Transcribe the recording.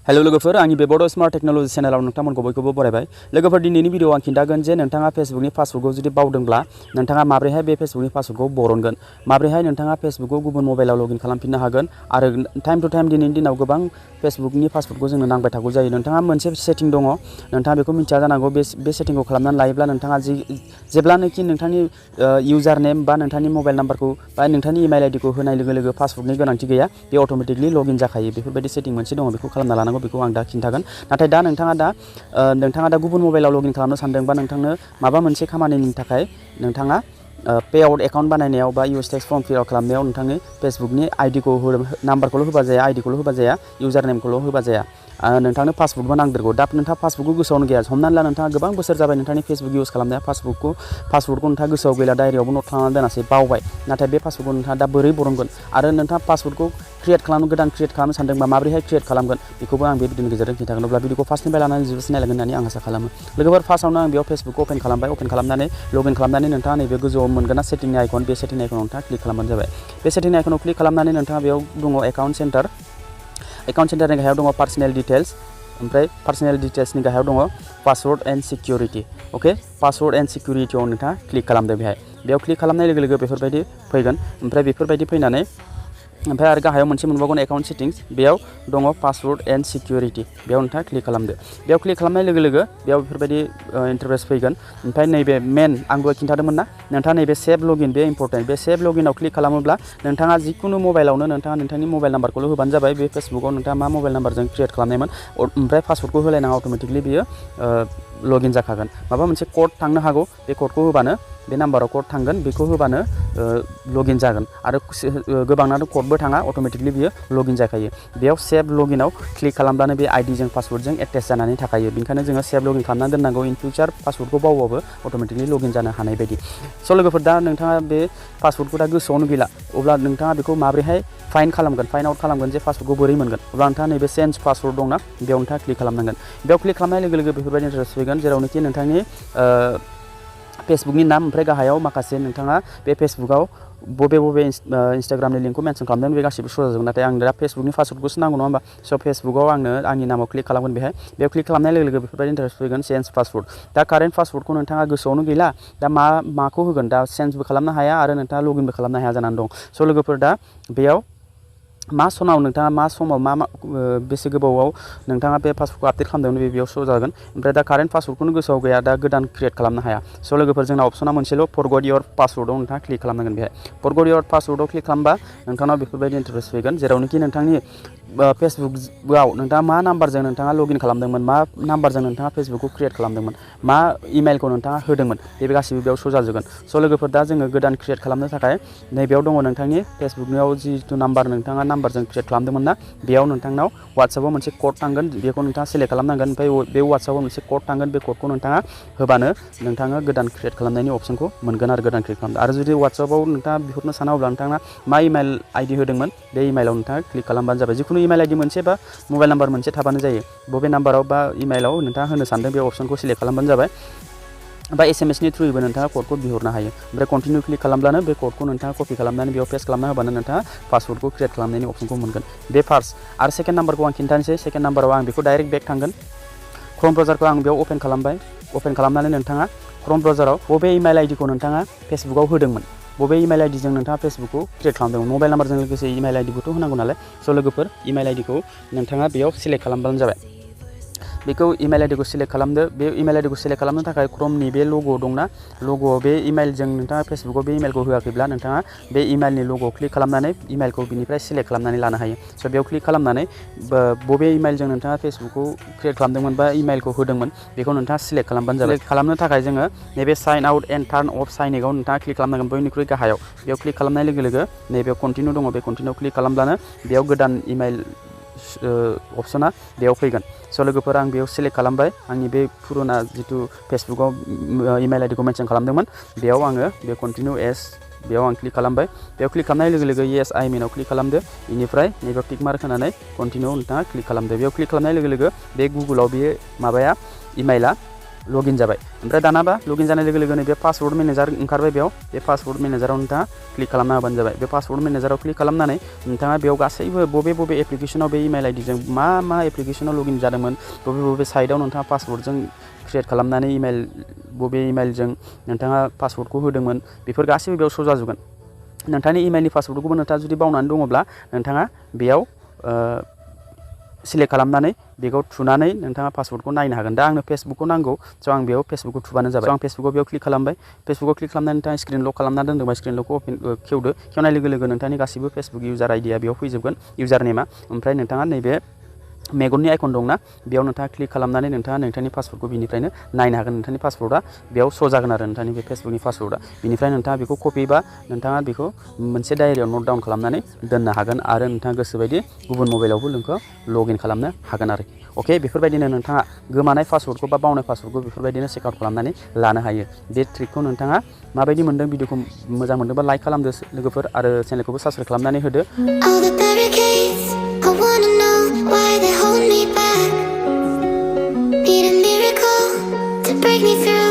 Hello लोगोफोर आंनि बे बड स्मार्ट टेक्नोलॉजी चेनेलाव नोंथांमोनखौ बयखौबो बरायबाय। लोगोफोर दिनैनि भिडिअ आं खिन्थागोन जे नोंथाङा फेसबुकनि पासवर्डखौ जुदि बावदोंब्ला नोंथाङा माब्रैहाय बे फेसबुकनि पासवर्डखौ बरनगोन, माब्रैहाय नोंथाङा फेसबुकखौ गुबुन मबाइलाव लगइन खालामफिननो हागोन आरो टाइम टु टाइम दिनैनि दिनाव गोबां फेसबुकनि पासवर्डखौ जोंनो नांबाय थागौ जायो। नोंथाङा मोनसे सेटिं दङ, नोंथाङा बेखौ मिथिया जानांगौ। बे सेटिंखौ खालामनानै लायोब्ला नोंथाङा जेब्लानोखि नोंथांनि इउजार नेम बा नोंथांनि मबाइल नाम्बारखौ बा नोंथांनि इमेल आइडिखौ होनाय लोगो लोगो पासवर्डनि गोनांथि गैया, बे अट'मेटिकलि लगइन जाखायो। बेफोरबायदि सेटिं मोनसे दङ, बेखौ खालामना लानांगौ, बेखौ आं दा खिन्थागोन। नाथाय दा नोंथाङा दा गुबुन मबाइलाव लगइन खालामनो सानदों बा नोंथांनो माबा मोनसे खामानिनि थाखाय नोंथाङा पेआउट एकाउन्ट बानायनायाव बा इउएस टेक्स फर्म फिल खालामनायाव नोंथांनि फेसबुकनि आइडिखौ नाम्बारखौल' होबा जाया, आइडिखौल' होबा जाया, इउजार नेमखौल' होबा जाया, नोंथांनो पासवर्डबो नांदेरगौ। दा नोंथाङा पासवर्डखौ गोसोआवनो गैया, हमनानै ला नोंथाङा गोबां बोसोर जाबाय नोंथांनि फेसबुक इउज खालामनाया, पासवर्डखौ नोंथाङा गोसोआव गैला, डायरियावबो नट खालामनानै दोनासै, बावबाय। नाथाय बे पासवर्डखौ नोंथाङा दा बोरै बरनगोन आरो नोंथाङा पासवर्डखौ गोदान क्रिएट खालामनो सानदोंबा माबोरैहाय क्रिएट खालामगोन, बेखौबो आं बे भिडिअनि गेजेरजों खिन्थागोन। अब्ला भिडिअखौ फार्स्टनिफ्राय लानानै जोबजासिम नायलांगोन होननानै आं आसा खालामो। लोगोफोर फार्स्टआवनो आं बेयाव फेसबुकखौ अपेन खालामबाय। अपेन खालामनानै लगइन खालामनानै नोंथाङा नैबे गोजौआव मोनगोन ना सेटिंनि आइकन, बे सेटिंनि आइकनाव नोंथाङा क्लिक खालामबानो जाबाय। बे सेटिंनि आइकनाव क्लिक खालामनानै नोंथाङा बेयाव दङ एकाउन्ट सेन्टारनि गाहायाव दङ पार्सनेल डिटेल्स, ओमफ्राय पार्सनेल डिटेल्सनि गाहायाव दङ password and security. Okay, password and सिकिउरिटियाव नोंथाङा क्लिक खालामदो। बेयाव क्लिक खालामनाय लोगो लोगो बेफोरबायदि फैगोन। ओमफ्राय बेफोरबायदि फैनानै ओमफ्राय आरो गाहायाव मोनसे मोनबावगोन एकाउन्ट सेटिंस, बेयाव दङ पासवर्ड एन्ड सिकिउरिटि, बेयाव नोंथाङा क्लिक खालामदो। बेयाव क्लिक खालामनाय लोगो लोगो बेयाव बेफोरबायदि इन्टारफेस फैगोन। ओमफ्राय नैबे मेन आं दहाय खिन्थादोंमोन ना, नोंथाङा नैबे सेभ लगइन, बे इम्परटेन्ट। बे सेभ लगइनाव क्लिक खालामोब्ला नोंथाङा जिखुनु मबाइलावनो नोंथाङा नोंथांनि मबाइल नाम्बारखौल' होबानो जाबाय। बे फेसबुकाव नोंथाङा मा मबाइल नाम्बारजों क्रिएट खालामनायमोन, ओमफ्राय पासवर्डखौ होलायनाङा, अट'मेटिकलि बियो लगइन जाखागोन। माबा मोनसे कड थांनो हागौ, बे कडखौ होबानो, बे नाम्बाराव कड थांगोन, बेखौ होबानो लगइन जागोन। आरो गोबांनाथ' कडबो थाङा, अट'मेटिकलि बियो लगइन जाखायो। बेयाव सेभ लगइनाव क्लिक खालामब्लानो बे आइडिजों पासवर्डजों एटेच जानानै थाखायो। बेनिखायनो जोङो सेभ लगइन खालामनानै दोननांगौ, इन फिउचार पासवर्डखौ बावबाबो अट'मेटिकलि लगइन जानो हानाय बायदि। स' लोगोफोर, दा नोंथाङा बे पासवर्डखौ दा गोसोआवनो गैला, अब्ला नोंथाङा बेखौ माबोरैहाय फाइन्ड आउट खालामगोन जे पासवर्डखौ बोरै मोनगोन, अब्ला नोंथाङा नैबे चेन्ज पासवर्ड दंना, बेयाव नोंथाङा क्लिक खालामनांगोन। बेयाव क्लिक खालामनाय लोगो लोगो बेफोरबायदि इन्टारेस्ट फैगोन, जेरावनोखि नोंथांनि फेसबुकनि नाम ओमफ्राय गाहायाव माखासे नोंथाङा बे फेसबुकाव बबे इन्स्टाग्रामनि लिंकखौ मेनसन खालामदों, बे गासिबो सो जाजोबगोन। नाथाय आं दा फेसबुकनि पासवर्डखौसो नांगौ, नङा होमबा? स' फेसबुकाव आंनि नामाव क्लिक खालामगोन। बेयाव क्लिक खालामनाय लोगो लोगो बेफोरबायदि इन्टारेस्ट फैगोन, चेन्ज पासवर्ड। दा कारेन्ट पासवर्डखौ नोंथाङा गोसोआवनो गैला, दा माखौ होगोन, दा चेन्जबो खालामनो हाया आरो नोंथाङा लगइनबो खालामनो हाया जानानै दं। स' लोगोफोर, दा बेयाव मा समाव बेसे गोबावाव नोंथाङा बे पासवर्डखौ आपडेट खालामदोंमोन, बेयाव स' जागोन। ओमफ्राय दा कारेन्ट पासवर्डखौनो गोसोआव गैया, दा गोदान क्रिएट खालामनो हाया। स' लोगोफोर, जोंना अपसना मोनसेल', फरगट इयर पासवर्डआव नोंथाङा क्लिक खालामनांगोन। फरगट इयर पासवर्डआव क्लिक खालामबा नोंथांनाव बेफोरबायदि इन्टारफेस फैगोन, जेरावनोखि नोंथांनि फेसबुकआव नोंथाङा मा नाम्बारजों नोंथाङा लगइन खालामदोंमोन, मा नाम्बारजों नोंथाङा फेसबुकखौ क्रिएट खालामदोंमोन, मा इमेलखौ नोंथाङा होदोंमोन, बे गासिबो बेयाव स' जाजोबगोन। स' लोगोफोर, दा जोङो गोदान क्रिएट खालामनो थाखाय नैबेयाव दङ नोंथांनि फेसबुकनियाव जिथु नोंथाङा नाम्बारजों क्रिएट खालामदोंमोन ना, बेयाव नोंथांनाव वाट्सएपआव मोनसे कड थांगोन, बेखौ नोंथाङा सेलेक्ट खालामनांगोन। ओमफ्राय बे वाट्सएपआव मोनसे कड थांगोन, बे कडखौ नोंथाङा होबानो नोंथाङा गोदान क्रिएट खालामनायनि अपसनखौ मोनगोन आरो गोदान क्रिएट खालामदों। आरो जुदि वाट्सएपआव नोंथाङा बिहरनो साना, अब्ला नोंथाङा मा इमेल आइडि होदोंमोन, बे इमेलाव नोंथाङा क्लिक खालामबानो जाबाय। जिखुनु इमेल आइडि मोनसे बा मबाइल नाम्बार मोनसे थाबानो जायो। बबे नाम्बाराव बा इमेलाव नोंथाङा होनो सानदों, बे अपसनखौ सेलेक्ट खालामबानो जाबाय। बा एसएमएसनि थ्रुयैबो नोंथाङा कडखौ बिहरनो हायो। ओमफ्राय कन्टिनिउ क्लिक खालामब्लानो बे कडखौ नोंथाङा कपि खालामनानै बेयाव पेस्ट खालामना होबानो नोंथाङा पासवर्डखौ क्रिएट खालामनायनि अपसनखौ मोनगोन। बे फार्स्ट। आरो सेकेन्ड नाम्बारखौ आं खिन्थानोसै। सेकेन्ड नाम्बाराव आं बेखौ डाइरेक्ट बेक थांगोन। क्रम ब्राउजारखौ आं बेयाव अपेन खालामबाय। अपेन खालामनानै नोंथाङा क्रम ब्राउजाराव बबे इमेल आइडिखौ नोंथाङा फेसबुकाव होदोंमोन, बबे इमेल आइडिजों नोंथाङा फेसबुकखौ क्रिएट खालामदोंमोन, मबाइल नाम्बारजों लोगोसे इमेल आइडिखौथ' होनांगौ नालाय। स' लोगोफोर, इमेल आइडिखौ नोंथाङा बेयाव सेलेक्ट खालामब्लानो जाबाय। बेखौ इमेल आइडिखौ सेलेक्ट खालामदो। बे इमेल आइडिखौ सेलेक्ट खालामनो थाखाय क्रमनि बे लग' दंना, लग'आव बे इमेलजों नोंथाङा फेसबुकाव बे इमेलखौ होआखैब्ला नोंथाङा बे इमेलनि लग'आव क्लिक खालामनानै इमेलखौ बिनिफ्राय सेलेक्ट खालामनानै लानो हायो। स' बेयाव क्लिक खालामनानै बबे इमेलजों नोंथाङा फेसबुकखौ क्रिएट खालामदोंमोन बा इमेलखौ होदोंमोन, बेखौ नोंथाङा सेलेक्ट खालामबानो जाबाय। सेलेक्ट खालामनो थाखाय जोङो नैबे sign out and turn off साइनिंआव नोंथाङा क्लिक खालामनांगोन, बयनिख्रुइ गाहायाव। बेयाव क्लिक खालामनाय लोगो लोगो नैबेयाव कन्टिनिउ दङ, बे कन्टिनिउआव क्लिक खालामब्लानो बेयाव गोदान इमेल अपसना बेयाव फैगोन। स' लोगोफोर, आं बेयाव सेलेक्ट खालामबाय आंनि बे पुराना जिथु फेसबुकाव इमेल आइडिखौ मेनसन खालामदोंमोन, बेयाव आङो बे कन्टिनिउ एस, बेयाव आं क्लिक खालामबाय। बेयाव क्लिक खालामनाय लोगो लोगो येस आइ मिनाव क्लिक खालामदो। बेनिफ्राय नैबेयाव टिक मार्क होनानै कन्टिनिउ नोंथाङा क्लिक खालामदो। बेयाव क्लिक खालामनाय लोगो लोगो बे गुगोलाव बे इमेला लगइन जाबाय ओमफ्राय दानाबा लगइन जानाय लोगो लोगोनो बे पासवर्ड मेनेजार ओंखारबाय बेयाव बे पासवर्ड मेनेजाराव नोंथाङा क्लिक खालामना होबानो जाबाय बे पासवर्ड मेनेजाराव क्लिक खालामनानै नोंथाङा बेयाव गासैबो बबे एप्लिकेशनाव बे इमेल आइडिजों मा एप्लिकेशनाव लगइन जादोंमोन बबे साइटआव नोंथाङा पासवर्डजों क्रिएट खालामनानै बबे इमेलजों नोंथाङा पासवर्डखौ होदोंमोन बेफोर गासैबो बेयाव श' जाजोबगोन नोंथांनि इमेलनि पासवर्डखौबो नोंथाङा जुदि बावनानै दङब्ला नोंथाङा बेयाव सिलेक्ट खालामनानै बेखौ थुनानै नोंथाङा पासवर्डखौ नायनो हागोन दा आंनो फेसबुकखौ नांगौ स' आं बेयाव फेसबुकखौ थुबानो जाबाय आं फेसबुकाव बेयाव क्लिक खालामबाय फेसबुकाव क्लिक खालामनानै नोंथाङा स्क्रिन लक खालामना दोनदोंबा स्क्रिन लकखौ खेवदो खेवनाय लोगो लोगो नोंथांनि गासिबो फेसबुक इउजार आइडिया बेयाव फैजोबगोन इउजार नेमा ओमफ्राय नोंथाङा नैबे मेगननि आइकन दंना बेयाव नोंथाङा क्लिक खालामनानै नोंथाङा नोंथांनि पासवर्डखौ बिनिफ्रायनो नायनो हागोन नोंथांनि पासवर्डआ बेयाव श' जागोन आरो नोंथांनि बे फेसबुकनि पासवर्डआ बिनिफ्राय नोंथाङा बेखौ कपि बा नोंथाङा बेखौ मोनसे डायरियाव नट डाउन खालामनानै दोननो हागोन आरो नोंथाङा गोसोबायदि गुबुन मबाइलावबो नोंखौ लगइन खालामनो हागोन आरो अके बेफोरबायदिनो नोंथाङा गोमानाय पासवर्डखौ बा बावनाय पासवर्डखौ बेफोरबायदिनो चेक आउट खालामनानै लानो हायो बे ट्रिकखौ नोंथाङा माबायदि मोनदों भिडिअखौ मोजां मोनदोंबा लाइक खालामदो लोगोफोर आरो चेनेलखौबो साबस्क्राइब खालामनानै होदो I wanna know why they hold me back. Need a miracle to break me through.